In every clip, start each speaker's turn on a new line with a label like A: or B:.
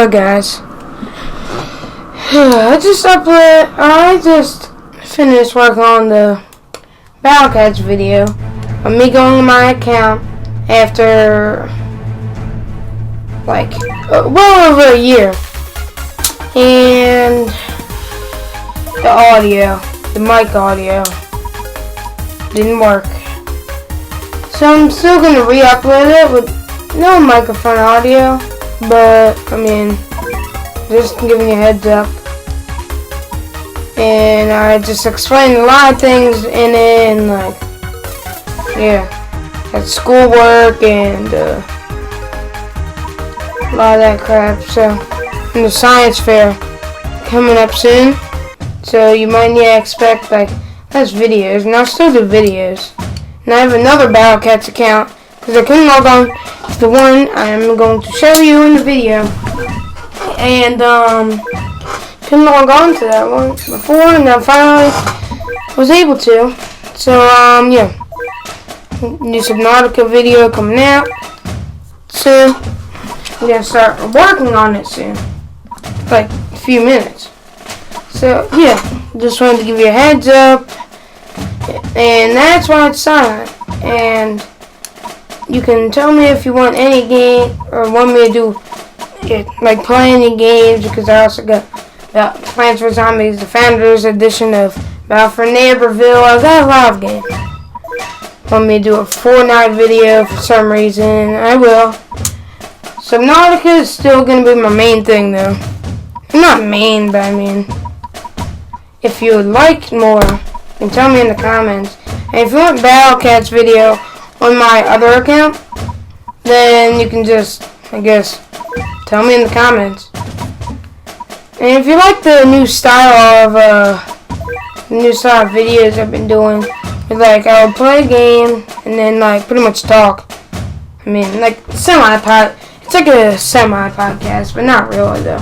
A: So guys, I just finished working on the Battle Cats video of me going to my account after like well over a year, and the mic audio didn't work. So I'm still gonna re-upload it with no microphone audio, but I mean, just giving you a heads up. And I just explained a lot of things in it, and like, yeah, had schoolwork and a lot of that crap. So, and the science fair coming up soon, so you might need to expect like less videos, and I'll still do videos. And I have another Battle Cats account because I couldn't log on to the one I'm going to show you in the video, and couldn't log on to that one before, and I finally was able to. So yeah, new Subnautica video coming out soon. I'm gonna start working on it soon, like a few minutes. So yeah, just wanted to give you a heads up, and that's why it's silent. And you can tell me if you want any game or want me to do it, like play any games, because I also got Plants vs Zombies Defenders edition of Battle for Neighborville. I've got a lot of games. Want me to do a Fortnite video for some reason, I will. Subnautica is still going to be my main thing though. Not main, but I mean, if you would like more, you can tell me in the comments. And if you want Battle Cats video on my other account, then you can just, I guess, tell me in the comments. And if you like the new style of videos I've been doing, with like I'll play a game and then like pretty much talk. I mean, like it's like a semi-podcast, but not really though.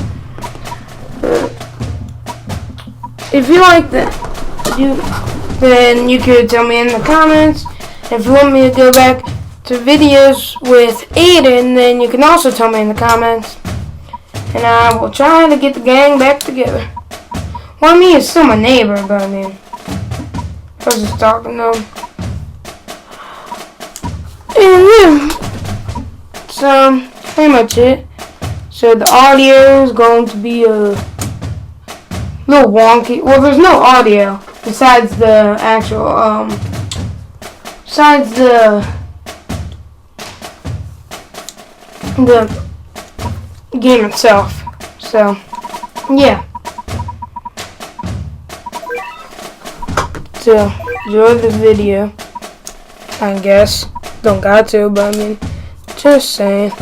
A: If you like that, then you could tell me in the comments. If you want me to go back to videos with Aiden, then you can also tell me in the comments. And I will try to get the gang back together. Well, I mean, it's still my neighbor, but I mean, I was just talking to him. And yeah, so pretty much it. So the audio is going to be a little wonky. Well, there's no audio besides the actual, besides the game itself. So yeah, so enjoy the video, I guess. Don't got to, but I mean, just saying.